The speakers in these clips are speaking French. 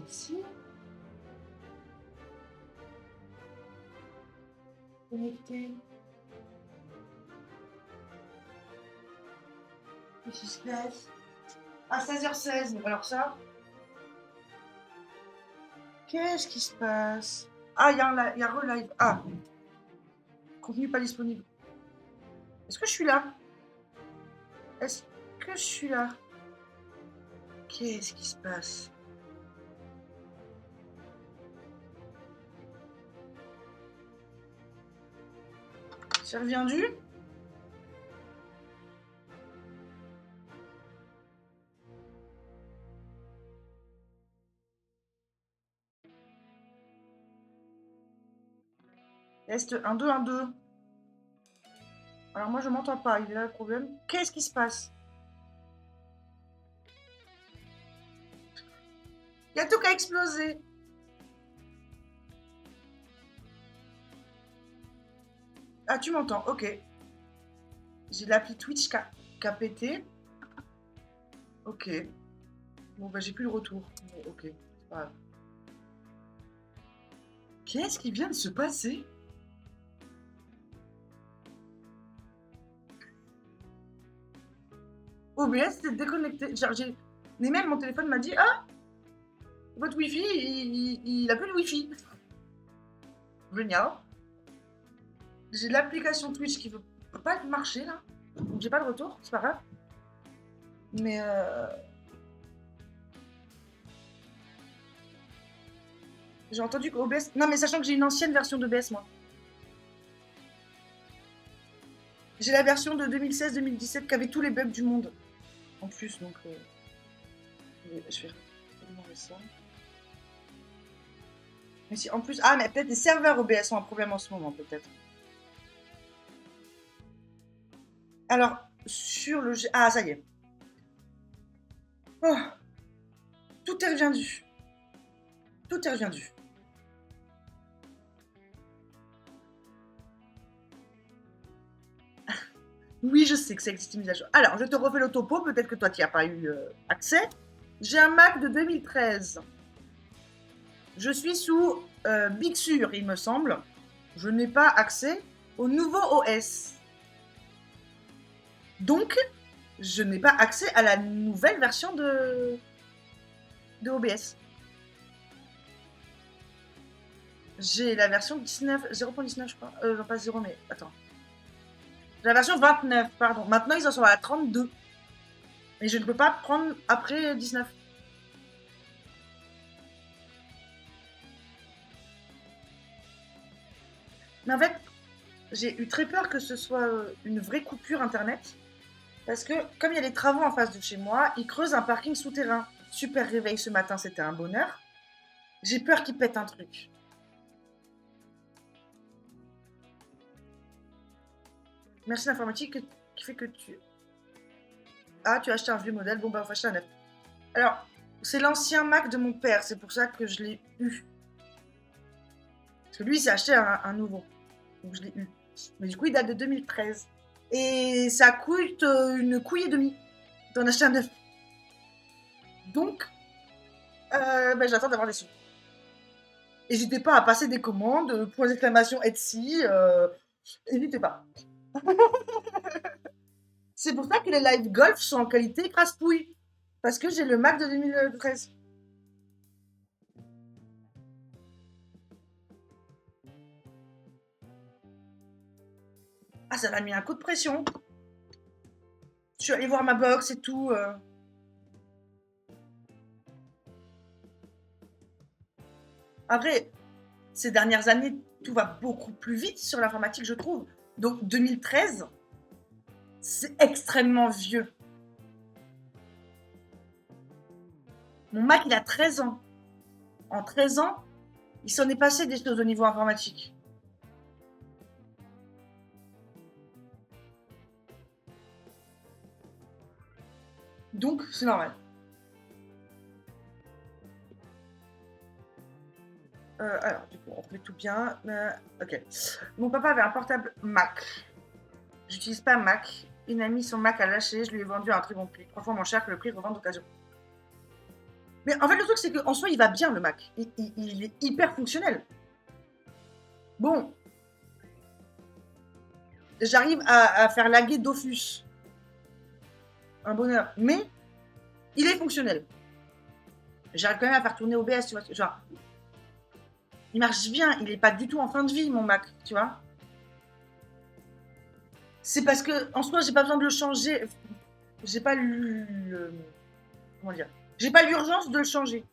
Si. Connecté. Qu'est-ce qui se passe? À 16h16, alors ça. Qu'est-ce qui se passe? Ah, il y a relive. Ah, contenu pas disponible. Est-ce que je suis là? Est-ce que je suis là? Qu'est-ce qui se passe? C'est reviendu? Test 1, 2, 1, 2. Alors moi je m'entends pas, il est là le problème. Qu'est-ce qui se passe? Il y a tout qui a explosé. Ah, tu m'entends, ok. J'ai l'appli Twitch qui a pété. Ok. Bon, bah j'ai plus le retour. Bon, ok, c'est pas grave. Qu'est-ce qui vient de se passer? OBS s'est déconnecté. Genre, mais même mon téléphone m'a dit ah, votre Wi-Fi, il a plus de Wi-Fi. Génial. J'ai l'application Twitch qui veut pas marcher là. Donc j'ai pas de retour, c'est pas grave. Mais j'ai entendu qu'OBS. Non, mais sachant que j'ai une ancienne version d'OBS, moi. J'ai la version de 2016-2017 qui avait tous les bugs du monde. En plus, donc. Je vais demander ça. Mais si, en plus. Ah, mais peut-être les serveurs OBS ont un problème en ce moment, peut-être. Alors, sur le. Ah, ça y est. Oh, tout est reviendu. Tout est reviendu. Oui, je sais que ça existe une mise à jour. Alors, je te refais le topo, peut-être que toi, tu n'y as pas eu accès. J'ai un Mac de 2013. Je suis sous Big Sur, il me semble. Je n'ai pas accès au nouveau OS. Donc, je n'ai pas accès à la nouvelle version de OBS. J'ai la version 0.19, je crois. Non, pas 0, mais attends. La version 29, pardon. Maintenant, ils en sont à la 32. Et je ne peux pas prendre après 19. Mais en fait, j'ai eu très peur que ce soit une vraie coupure internet. Parce que, comme il y a des travaux en face de chez moi, ils creusent un parking souterrain. Super réveil ce matin, c'était un bonheur. J'ai peur qu'ils pètent un truc. Merci l'informatique qui fait que tu. Ah, tu as acheté un vieux modèle, bon bah on va acheter un neuf. Alors, c'est l'ancien Mac de mon père, c'est pour ça que je l'ai eu. Parce que lui, il s'est acheté un nouveau. Donc je l'ai eu. Mais du coup, il date de 2013. Et ça coûte une couille et demie d'en acheter un neuf. Donc, ben, j'attends d'avoir des sous. N'hésitez pas à passer des commandes, point d'exclamation Etsy, n'hésitez pas. C'est pour ça que les live golf sont en qualité crasse-pouille. Parce que j'ai le Mac de 2013. Ah, ça m'a mis un coup de pression. Je suis allée voir ma box et tout. Après, ces dernières années, tout va beaucoup plus vite sur l'informatique, je trouve. Donc 2013, c'est extrêmement vieux. Mon Mac, il a 13 ans. En 13 ans, il s'en est passé des choses au niveau informatique. Donc, c'est normal. Alors, du coup, on remet tout bien. Ok. Mon papa avait un portable Mac. J'utilise pas Mac. Une amie, son Mac a lâché. Je lui ai vendu à un très bon prix. 3 fois moins cher que le prix de revente d'occasion. Mais en fait, le truc, c'est qu'en soi, il va bien, le Mac. Il est hyper fonctionnel. Bon, j'arrive à faire laguer Dofus. Un bonheur. Mais il est fonctionnel. J'arrive quand même à faire tourner OBS, tu vois. Genre, il marche bien. Il est pas du tout en fin de vie, mon Mac, tu vois. C'est parce que, en soi, j'ai pas besoin de le changer. J'ai pas comment dire, j'ai pas l'urgence de le changer.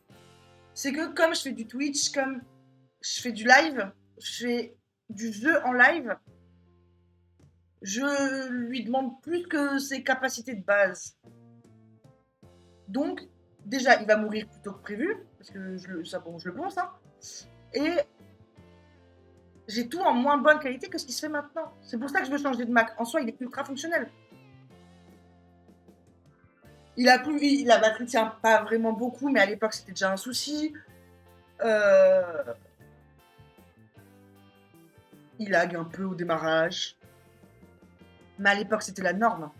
C'est que comme je fais du Twitch, comme je fais du live, je fais du jeu en live, je lui demande plus que ses capacités de base. Donc, déjà, il va mourir plus tôt que prévu, parce que je le pense, hein. Et j'ai tout en moins bonne qualité que ce qui se fait maintenant. C'est pour ça que je veux changer de Mac. En soi, il est ultra fonctionnel. La batterie tient pas vraiment beaucoup, mais à l'époque, c'était déjà un souci. Il lag un peu au démarrage. Mais à l'époque, c'était la norme.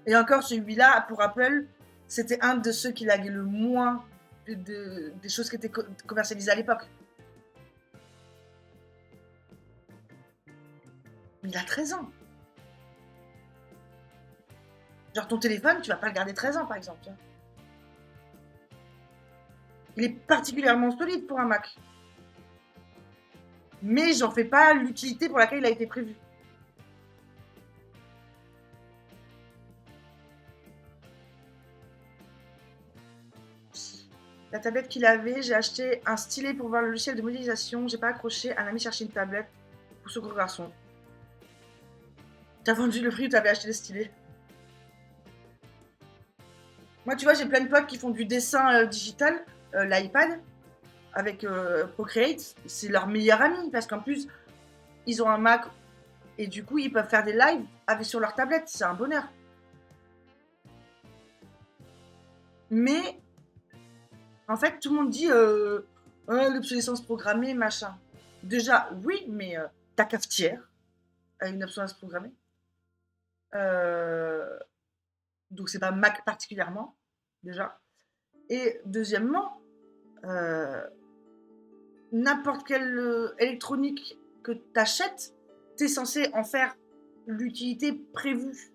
Et encore, celui-là, pour Apple, c'était un de ceux qui laguait le moins des choses qui étaient commercialisées à l'époque. Mais il a 13 ans. Genre, ton téléphone, tu vas pas le garder 13 ans, par exemple. Il est particulièrement solide pour un Mac. Mais j'en fais pas l'utilité pour laquelle il a été prévu. La tablette qu'il avait, j'ai acheté un stylet pour voir le logiciel de modélisation. J'ai pas accroché. Un ami cherchait une tablette pour ce gros garçon. T'as vendu le prix ou t'avais acheté le stylet? Moi, tu vois, j'ai plein de potes qui font du dessin digital, l'iPad, avec Procreate. C'est leur meilleur ami parce qu'en plus, ils ont un Mac et du coup, ils peuvent faire des lives sur leur tablette. C'est un bonheur. Mais en fait, tout le monde dit l'obsolescence programmée, machin. Déjà, oui, mais ta cafetière a une obsolescence programmée. Euh, donc, c'est pas Mac particulièrement, déjà. Et deuxièmement, euh, n'importe quelle électronique que tu achètes, tu es censé en faire l'utilité prévue.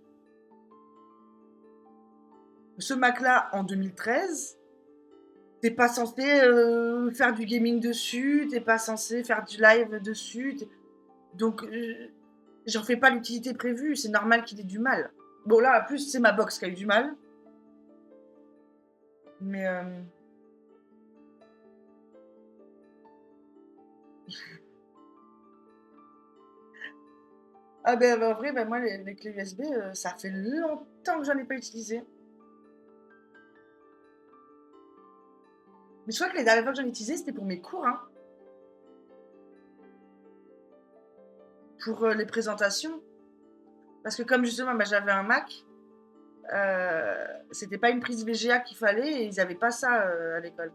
Ce Mac-là, en 2013, t'es pas censé faire du gaming dessus, t'es pas censé faire du live dessus. Donc, j'en fais pas l'utilité prévue, c'est normal qu'il ait du mal. Bon, là, en plus, c'est ma box qui a eu du mal. Mais... Ah ben, en vrai, ben, moi, les clés USB, ça fait longtemps que j'en ai pas utilisé. Mais je crois que les dernières fois que j'en ai utilisé, c'était pour mes cours, hein. Pour les présentations. Parce que comme justement, bah, j'avais un Mac, c'était pas une prise VGA qu'il fallait et ils avaient pas ça à l'école.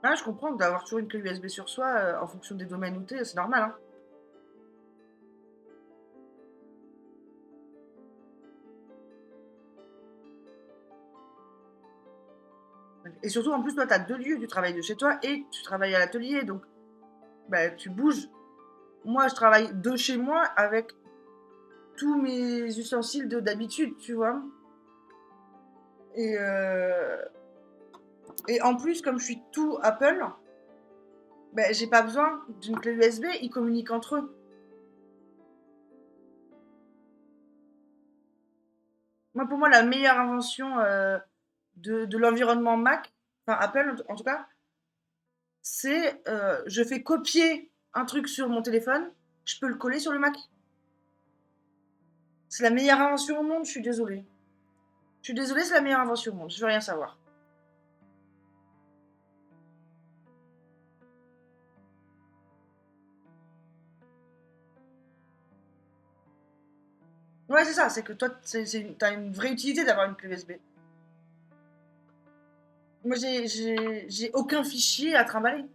Ah, je comprends d'avoir toujours une clé USB sur soi en fonction des domaines où t'es, c'est normal, hein. Et surtout, en plus, toi, tu as deux lieux. Tu travailles de chez toi et tu travailles à l'atelier. Donc, bah, tu bouges. Moi, je travaille de chez moi avec tous mes ustensiles d'habitude, tu vois. Et, euh, et en plus, comme je suis tout Apple, bah, j'ai pas besoin d'une clé USB. Ils communiquent entre eux. Moi, pour moi, la meilleure invention de l'environnement Mac, enfin Apple en tout cas, c'est je fais copier un truc sur mon téléphone, je peux le coller sur le Mac. C'est la meilleure invention au monde, je suis désolée. Je suis désolée, c'est la meilleure invention au monde, je veux rien savoir. Ouais, c'est ça, c'est que toi, t'as une vraie utilité d'avoir une clé USB. Moi, j'ai aucun fichier à trimballer.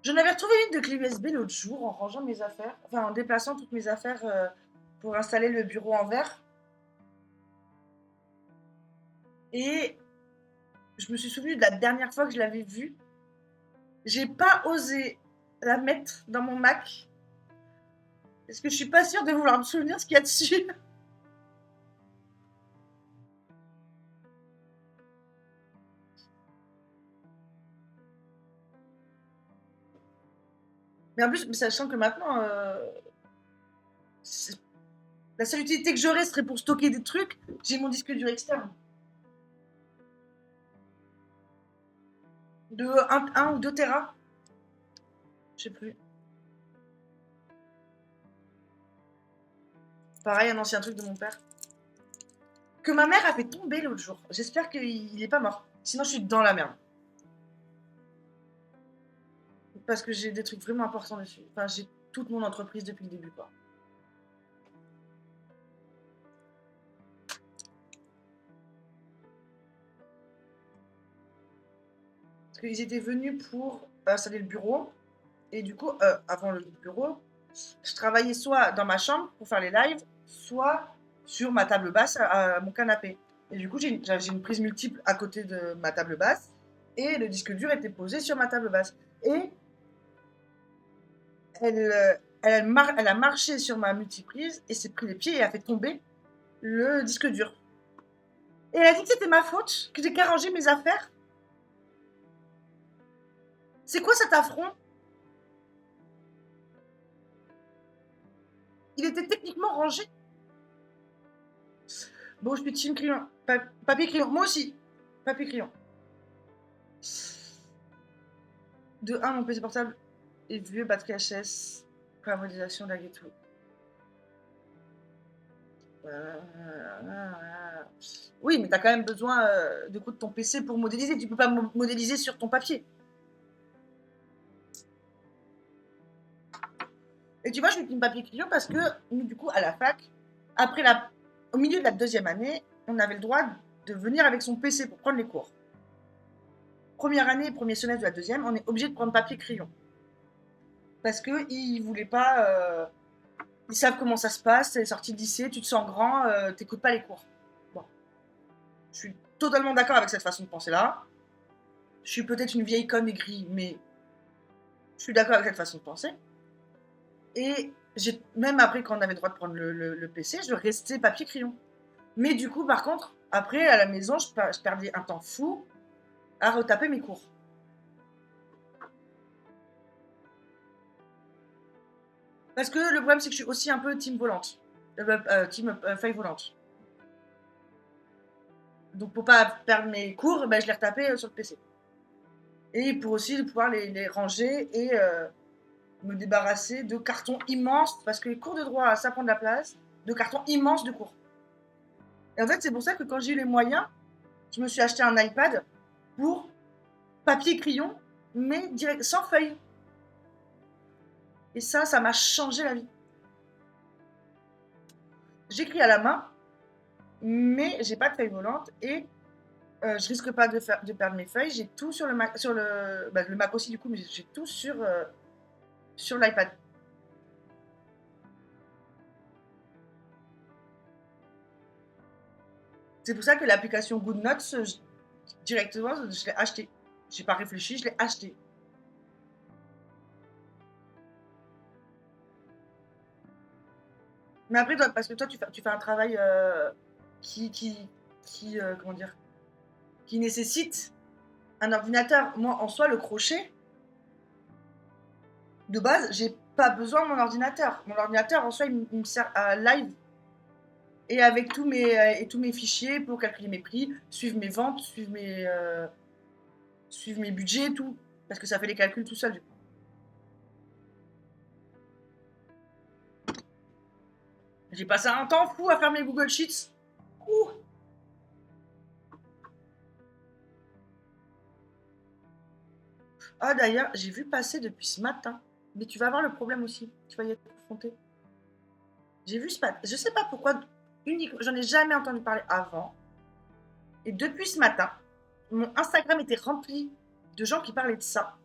J'en avais retrouvé une de clé USB l'autre jour en rangeant mes affaires, enfin en déplaçant toutes mes affaires pour installer le bureau en verre. Et je me suis souvenu de la dernière fois que je l'avais vue. J'ai pas osé la mettre dans mon Mac parce que je suis pas sûre de vouloir me souvenir ce qu'il y a dessus. Mais en plus, sachant que maintenant, la seule utilité que j'aurais serait pour stocker des trucs, j'ai mon disque dur externe. De 1 ou 2 Tera. Je sais plus. Pareil, un ancien truc de mon père. Que ma mère a fait tomber l'autre jour. J'espère qu'il est pas mort. Sinon, je suis dans la merde. Parce que j'ai des trucs vraiment importants dessus. Enfin, j'ai toute mon entreprise depuis le début, quoi. Parce qu'ils étaient venus pour installer le bureau. Et du coup, avant le bureau, je travaillais soit dans ma chambre pour faire les lives, soit sur ma table basse à mon canapé. Et du coup, j'ai une prise multiple à côté de ma table basse. Et le disque dur était posé sur ma table basse. Et elle a marché sur ma multiprise et s'est pris les pieds et a fait tomber le disque dur. Et elle a dit que c'était ma faute, que j'ai qu'à ranger mes affaires. C'est quoi cet affront? Il était techniquement rangé. Bon, je suis team crayon. Papier crayon. Moi aussi. Papier crayon. De 1, mon PC portable est vieux, batterie HS, pour la modélisation, lag et tout. Oui, mais t'as quand même besoin de ton PC pour modéliser. Tu peux pas modéliser sur ton papier. Et tu vois, je suis une papier crayon parce que nous, du coup, à la fac, au milieu de la 2e année, on avait le droit de venir avec son PC pour prendre les cours. Première année, premier semestre de la 2e, on est obligé de prendre papier crayon. Parce qu'ils voulaient pas. Ils savent comment ça se passe, t'es sorti de lycée, tu te sens grand, t'écoutes pas les cours. Bon. Je suis totalement d'accord avec cette façon de penser là. Je suis peut-être une vieille conne aigrie, mais je suis d'accord avec cette façon de penser. Et même après, quand on avait le droit de prendre le PC, je restais papier-crayon. Mais du coup, par contre, après, à la maison, je perdais un temps fou à retaper mes cours. Parce que le problème, c'est que je suis aussi un peu team volante. Team feuille volante. Donc, pour pas perdre mes cours, ben, je les retapais sur le PC. Et pour aussi pouvoir les ranger et me débarrasser de cartons immenses, parce que les cours de droit, ça prend de la place, de cartons immenses de cours. Et en fait, c'est pour ça que quand j'ai eu les moyens, je me suis acheté un iPad pour papier-crayon, mais direct, sans feuille. Et ça m'a changé la vie. J'écris à la main, mais j'ai pas de feuille volante et je risque pas de perdre mes feuilles. J'ai tout sur le Mac, le Mac aussi du coup, mais j'ai tout sur l'iPad. C'est pour ça que l'application GoodNotes, directement, je l'ai acheté. J'ai pas réfléchi, je l'ai acheté. Mais après, parce que toi, tu fais un travail qui comment dire, qui nécessite un ordinateur. Moi, en soi, le crochet, de base, j'ai pas besoin de mon ordinateur. Mon ordinateur, en soi, il me sert à live et avec tous mes fichiers pour calculer mes prix, suivre mes ventes, suivre mes budgets, tout. Parce que ça fait les calculs tout seul, du coup. J'ai passé un temps fou à faire mes Google Sheets. Ouh. Ah, d'ailleurs, j'ai vu passer depuis ce matin. Mais tu vas voir le problème aussi. Tu vas y être confronté. J'ai vu ce matin. Je sais pas pourquoi. unique. J'en ai jamais entendu parler avant. Et depuis ce matin, mon Instagram était rempli de gens qui parlaient de ça.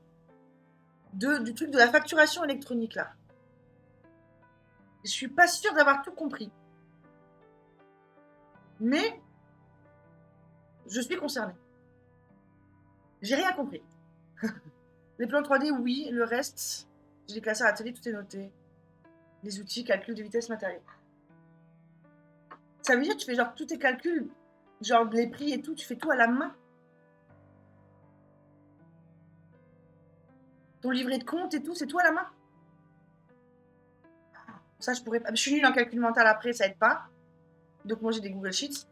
Du truc de la facturation électronique, là. Je suis pas sûre d'avoir tout compris. Mais je suis concernée. J'ai rien compris. Les plans 3D, oui. Le reste, j'ai classé à la télé, tout est noté. Les outils, calcul de vitesse, matériel. Ça veut dire que tu fais genre tous tes calculs, genre les prix et tout, tu fais tout à la main. Ton livret de compte et tout, c'est tout à la main. Ça, je pourrais pas. Je suis nulle en calcul mental après, ça aide pas. Donc moi, j'ai des Google Sheets.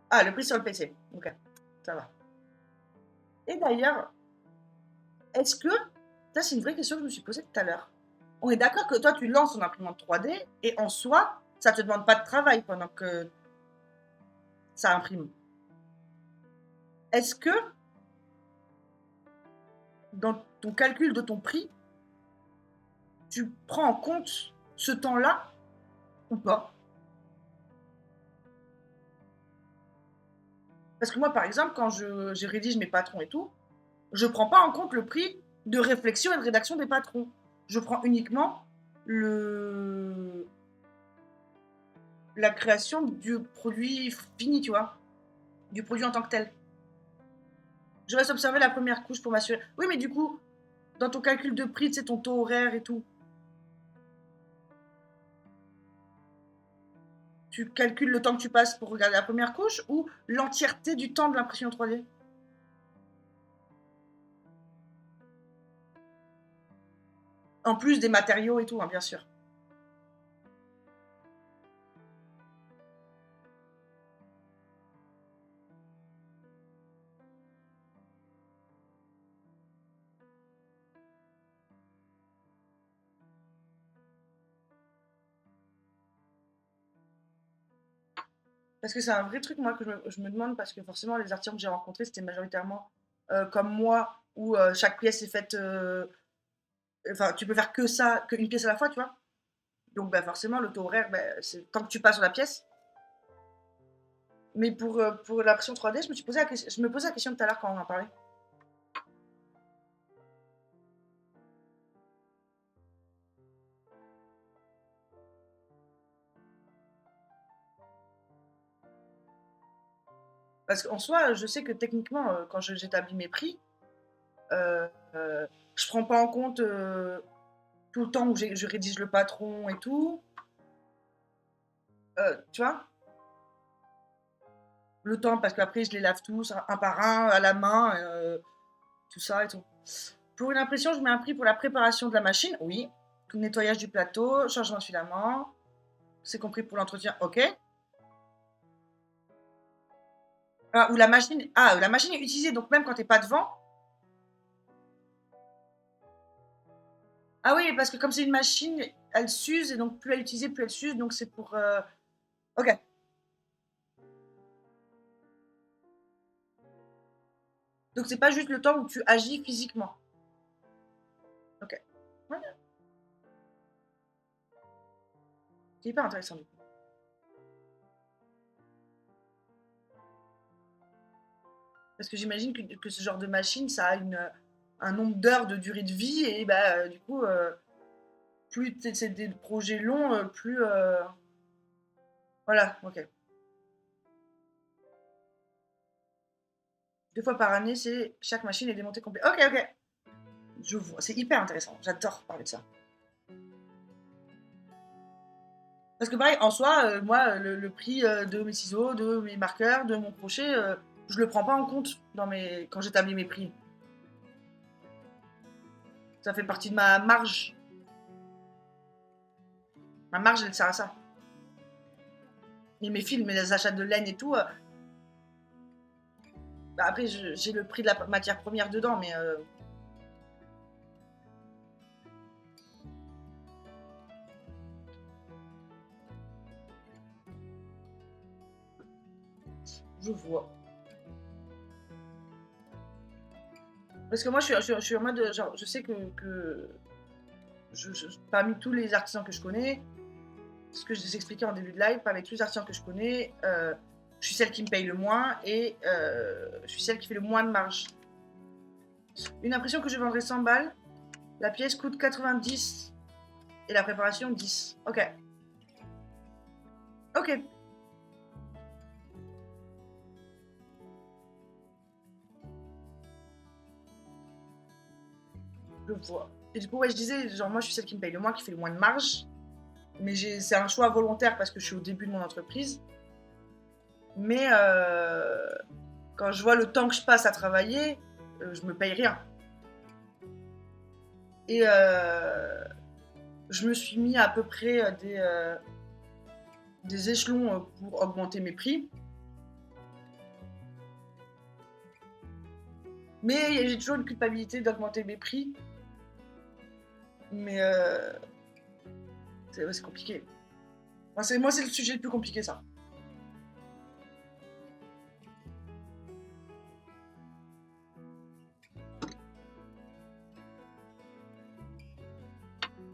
Ah, le prix sur le PC. Ok, ça va. Et d'ailleurs, est-ce que, ça c'est une vraie question que je me suis posée tout à l'heure. On est d'accord que toi, tu lances ton imprimante 3D et en soi, ça te demande pas de travail pendant que ça imprime. Est-ce que, dans ton calcul de ton prix, tu prends en compte ce temps-là ou pas? Parce que moi, par exemple, quand je rédige mes patrons et tout, je prends pas en compte le prix de réflexion et de rédaction des patrons. Je prends uniquement la création du produit fini, tu vois, du produit en tant que tel. Je reste observer la première couche pour m'assurer. Oui, mais du coup, dans ton calcul de prix, tu sais, ton taux horaire et tout, tu calcules le temps que tu passes pour regarder la première couche ou l'entièreté du temps de l'impression 3D? En plus des matériaux et tout, hein, bien sûr. Parce que c'est un vrai truc, moi, que je me demande, parce que forcément, les artisans que j'ai rencontrés, c'était majoritairement comme moi, où chaque pièce est faite. Enfin, tu peux faire que ça, qu'une pièce à la fois, tu vois. Donc, bah, forcément, le taux horaire, bah, c'est tant que tu passes sur la pièce. Mais pour l'impression 3D, je me posais la question tout à l'heure quand on en parlait. Parce qu'en soi, je sais que techniquement, quand j'établis mes prix, euh, je prends pas en compte tout le temps où je rédige le patron et tout. Tu vois, le temps, parce qu'après, je les lave tous, un par un, à la main, tout ça et tout. Pour une impression, je mets un prix pour la préparation de la machine, oui. Tout le nettoyage du plateau, changement de filament, c'est compris pour l'entretien, ok. Ah, la machine est utilisée, donc même quand t'es pas devant. Ah oui, parce que comme c'est une machine, elle s'use, et donc plus elle est utilisée, plus elle s'use, donc c'est pour... Ok. Donc c'est pas juste le temps où tu agis physiquement. Ok. Ouais, c'est hyper intéressant du coup. Parce que j'imagine que ce genre de machine, ça a un nombre d'heures de durée de vie, et bah du coup, plus c'est des projets longs, plus... Voilà, ok. 2 fois par année, c'est chaque machine est démontée complète. Ok, ok. Je vois, c'est hyper intéressant. J'adore parler de ça. Parce que pareil, en soi, moi, le prix de mes ciseaux, de mes marqueurs, de mon crochet, je le prends pas en compte quand j'établis mes prix. Ça fait partie de ma marge. Ma marge, elle sert à ça. Et mes fils, mes achats de laine et tout, bah après, j'ai le prix de la matière première dedans, mais je vois. Parce que moi, je suis en mode, genre, je sais que parmi tous les artisans que je connais, ce que je vous expliquais en début de live, parmi tous les artisans que je connais, je suis celle qui me paye le moins et je suis celle qui fait le moins de marge. Une impression que je vendrais 100 balles, la pièce coûte 90 et la préparation 10. Ok. Ok. Je vois. Et du coup, ouais, je disais, genre, moi, je suis celle qui me paye le moins, qui fait le moins de marge. Mais c'est un choix volontaire parce que je suis au début de mon entreprise. Mais quand je vois le temps que je passe à travailler, je me paye rien. Et je me suis mis à peu près des échelons pour augmenter mes prix. Mais j'ai toujours une culpabilité d'augmenter mes prix. Mais c'est compliqué. Moi, c'est le sujet le plus compliqué, ça.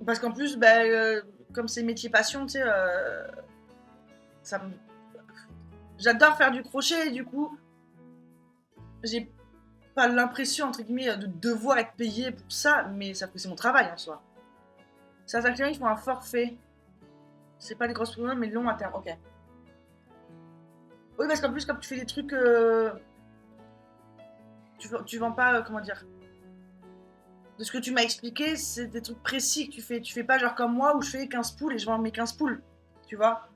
Parce qu'en plus, comme c'est métier passion, tu sais, j'adore faire du crochet et du coup, j'ai pas l'impression, entre guillemets, de devoir être payé pour ça, mais ça c'est mon travail en soi. Certains clients, ils font un forfait. C'est pas des grosses problèmes, mais long à terme. Ok. Oui, parce qu'en plus, comme tu fais des trucs. Tu vends pas, comment dire. De ce que tu m'as expliqué, c'est des trucs précis que tu fais. Tu fais pas genre comme moi où je fais 15 poules et je vends mes 15 poules. Tu vois.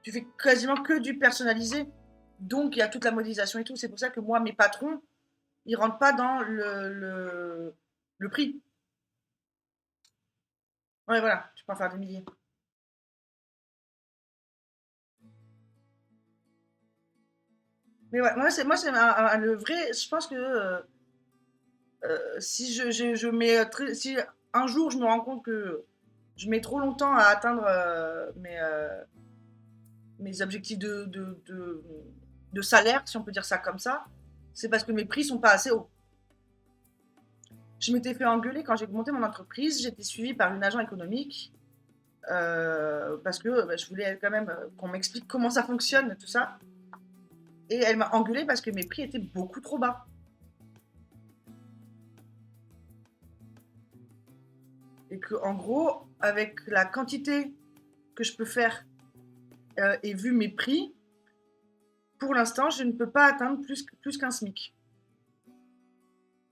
Tu fais quasiment que du personnalisé. Donc, il y a toute la modélisation et tout. C'est pour ça que moi, mes patrons, ils rentrent pas dans le prix. Ouais, voilà. Tu peux en faire des milliers. Mais ouais, moi, c'est le vrai. Je pense que si je mets. Si un jour je me rends compte que je mets trop longtemps à atteindre mes objectifs de salaire, si on peut dire ça comme ça, c'est parce que mes prix sont pas assez hauts. Je m'étais fait engueuler quand j'ai monté mon entreprise. J'étais suivie par une agent économique parce que je voulais quand même qu'on m'explique comment ça fonctionne, tout ça. Et elle m'a engueulée parce que mes prix étaient beaucoup trop bas. Et que, en gros, avec la quantité que je peux faire et vu mes prix, pour l'instant, je ne peux pas atteindre plus qu'un SMIC.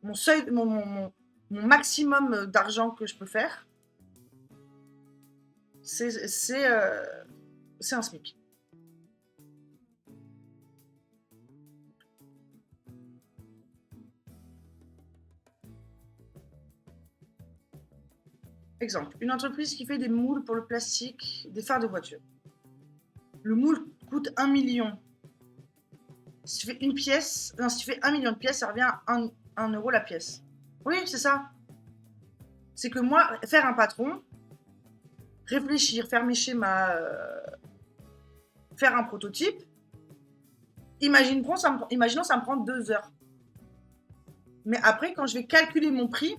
Mon seuil, mon maximum d'argent que je peux faire, c'est un SMIC. Exemple, une entreprise qui fait des moules pour le plastique, des phares de voiture. Le moule coûte 1 million. Si tu fais une pièce, non, si tu fais 1 million de pièces, ça revient à 1 euro la pièce. Oui, c'est ça. C'est que moi, faire un patron, réfléchir, faire mes schémas, faire un prototype, imaginons, ça me prend 2 heures. Mais après, quand je vais calculer mon prix,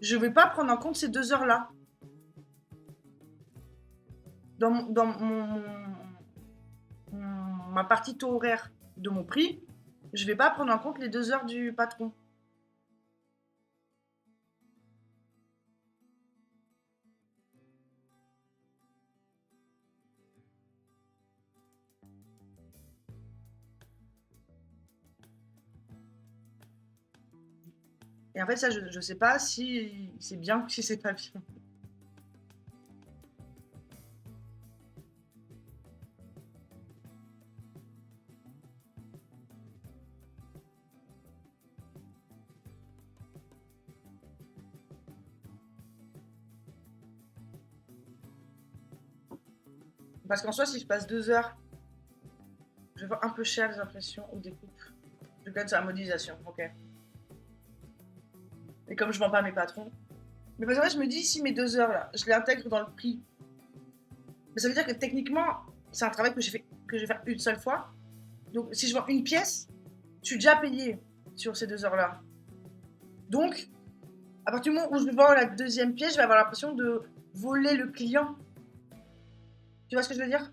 je ne vais pas prendre en compte ces 2 heures-là. Dans ma partie taux horaire de mon prix, je ne vais pas prendre en compte les 2 heures du patron. Et en fait, ça, je ne sais pas si c'est bien ou si c'est pas bien. Parce qu'en soi, si je passe 2 heures, je vais voir un peu cher les impressions ou des coupes. Je gagne sur la modélisation, ok. Et comme je vends pas à mes patrons. Mais parce que je me dis, si mes 2 heures là, je les intègre dans le prix. Mais ça veut dire que techniquement, c'est un travail que je vais faire une seule fois. Donc si je vends une pièce, je suis déjà payé sur ces 2 heures là. Donc, À partir du moment où je vends la deuxième pièce, je vais avoir l'impression de voler le client. Tu vois ce que je veux dire?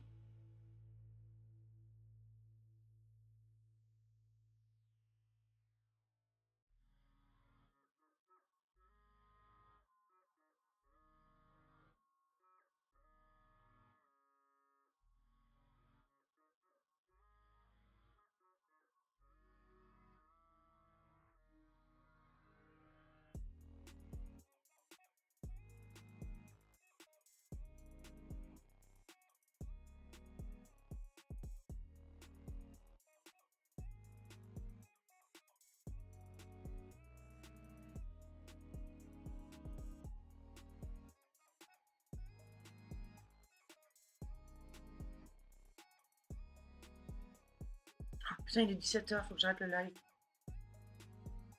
Putain, il est 17h, faut que j'arrête le live.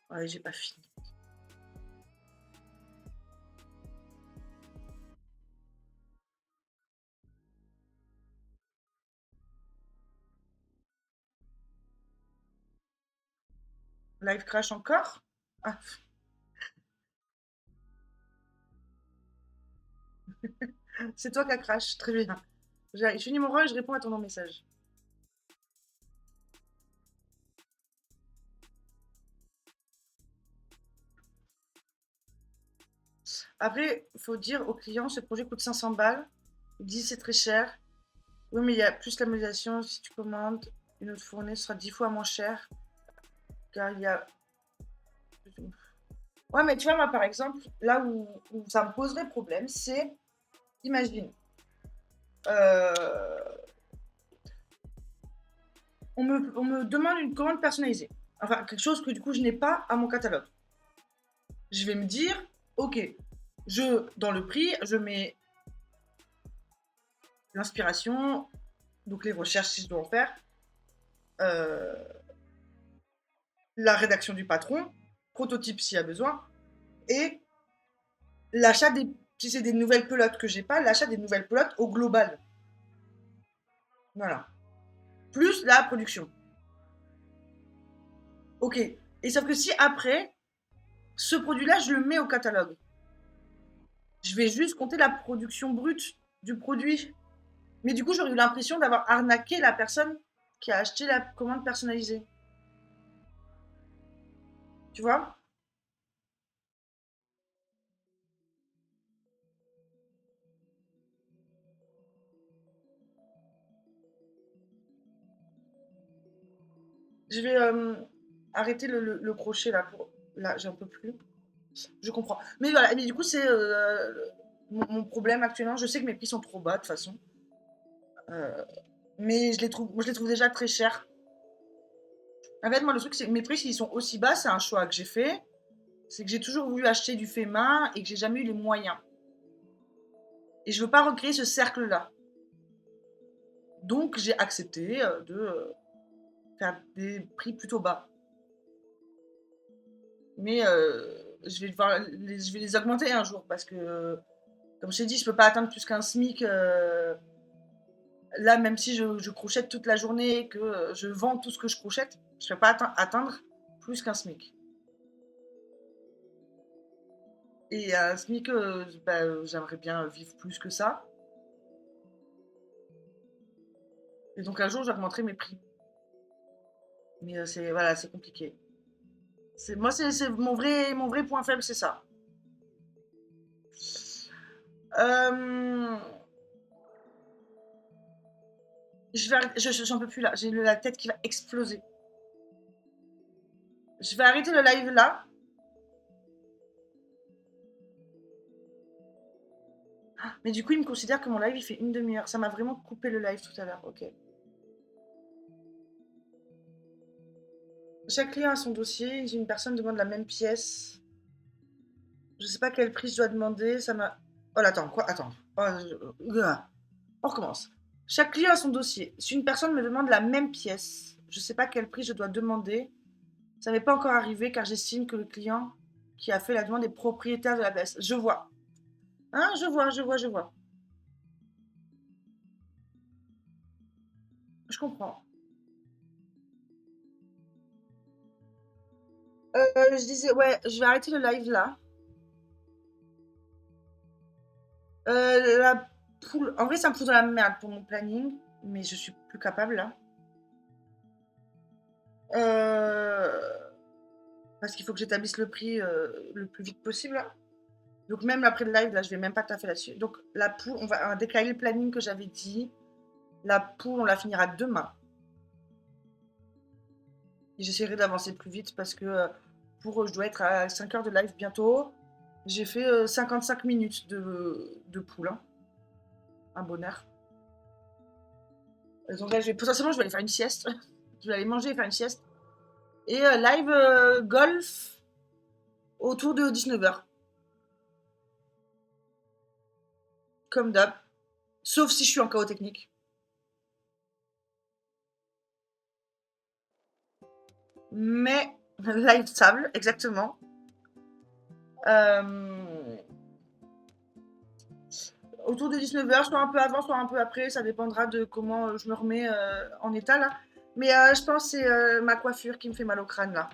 Ouais, j'ai pas fini. Live crash encore? Ah, c'est toi qui as crash, très bien. Je finis mon rôle et je réponds à ton message. Après, il faut dire au client, ce projet coûte 500 balles. Il dit c'est très cher. Oui, mais il y a plus la modulation. Si tu commandes une autre fournée, ce sera 10 fois moins cher. Car il y a. Ouais, mais tu vois, moi, par exemple, là où ça me poserait problème, c'est, imagine, euh, on me demande une commande personnalisée. Enfin, quelque chose que du coup, je n'ai pas à mon catalogue. Je vais me dire, ok, dans le prix, je mets l'inspiration, donc les recherches si je dois en faire, euh, la rédaction du patron, prototype s'il y a besoin, et l'achat des, si c'est des nouvelles pelotes que j'ai pas, l'achat des nouvelles pelotes au global. Voilà. Plus la production. Ok. Et sauf que si après, ce produit-là, je le mets au catalogue, je vais juste compter la production brute du produit. Mais du coup, j'aurais eu l'impression d'avoir arnaqué la personne qui a acheté la commande personnalisée. Tu vois? Je vais arrêter le crochet là. Là, j'en peux plus. Je comprends. Mais voilà, mais du coup, c'est mon problème actuellement. Je sais que mes prix sont trop bas de toute façon. Euh, mais je les trouve déjà très chers. En fait, moi, le truc, c'est que mes prix, s'ils sont aussi bas, c'est un choix que j'ai fait. C'est que j'ai toujours voulu acheter du fait main et que j'ai jamais eu les moyens. Et je veux pas recréer ce cercle-là. Donc, j'ai accepté de faire des prix plutôt bas. Mais je vais les augmenter un jour parce que, comme je t'ai dit, je peux pas atteindre plus qu'un SMIC. Là, même si je crochette toute la journée, que je vends tout ce que je crochette, je ne peux pas atteindre plus qu'un SMIC. Et un SMIC, bah, j'aimerais bien vivre plus que ça. Et donc un jour, j'augmenterai mes prix. Mais c'est voilà, c'est compliqué. Moi, c'est mon vrai point faible, c'est ça. Euh, j'en peux plus là. J'ai la tête qui va exploser. Je vais arrêter le live là. Mais du coup, il me considère que mon live il fait une demi-heure. Ça m'a vraiment coupé le live tout à l'heure. Ok. Chaque client a son dossier. Si une personne demande la même pièce, je sais pas quel prix je dois demander. Ça m'a. Oh là, attends, quoi? Attends. Oh, on recommence. Chaque client a son dossier. Si une personne me demande la même pièce, je sais pas quel prix je dois demander. Ça m'est pas encore arrivé car j'estime que le client qui a fait la demande est propriétaire de la pièce. Je vois. Hein, je vois. Je comprends. Je disais, ouais, je vais arrêter le live là. La poule, en vrai, ça me fout dans la merde pour mon planning, mais je suis plus capable là. Parce qu'il faut que j'établisse le prix le plus vite possible là. Donc même après le live, là, je vais même pas taffer là-dessus. Donc la poule, on va décaler le planning que j'avais dit. La poule, on la finira demain. Et j'essaierai d'avancer plus vite parce que je dois être à 5 heures de live bientôt. J'ai fait 55 minutes de poule. Hein. Un bonheur. Donc là, potentiellement, je vais aller faire une sieste. Je vais aller manger et faire une sieste. Et live golf autour de 19 h. Comme d'hab. Sauf si je suis en chaos technique. Mais live sable, exactement. Autour de 19 h, soit un peu avant, soit un peu après. Ça dépendra de comment je me remets en état là. Mais je pense que c'est ma coiffure qui me fait mal au crâne là.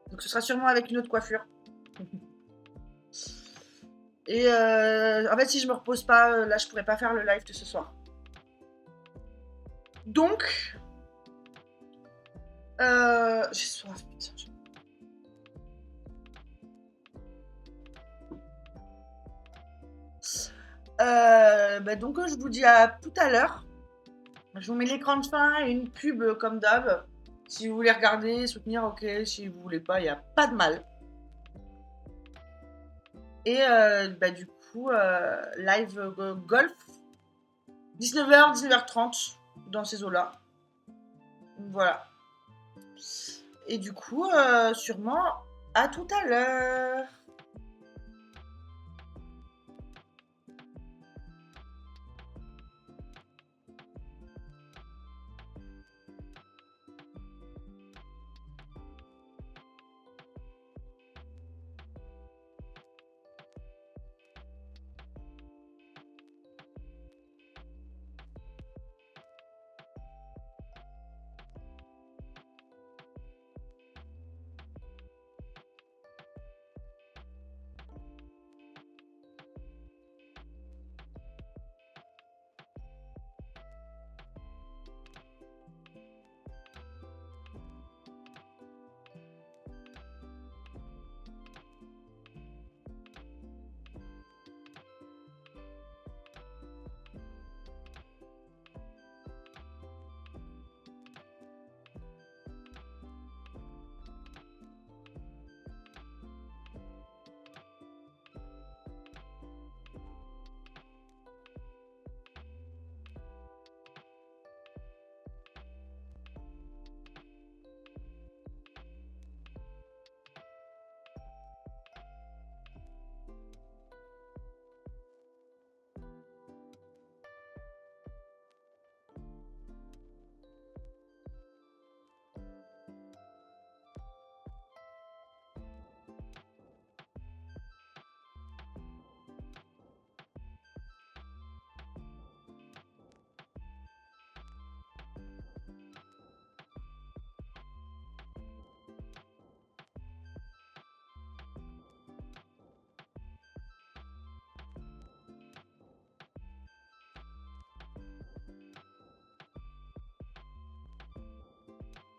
Donc ce sera sûrement avec une autre coiffure. Et en fait, si je me repose pas, là, je pourrais pas faire le live de ce soir. Donc, j'ai soif, putain. Donc, je vous dis à tout à l'heure. Je vous mets l'écran de fin et une pub comme d'hab. Si vous voulez regarder, soutenir, ok. Si vous voulez pas, il n'y a pas de mal. Et du coup, live golf, 19 h, 19 h 30, dans ces eaux-là. Voilà. Et du coup, sûrement, à tout à l'heure.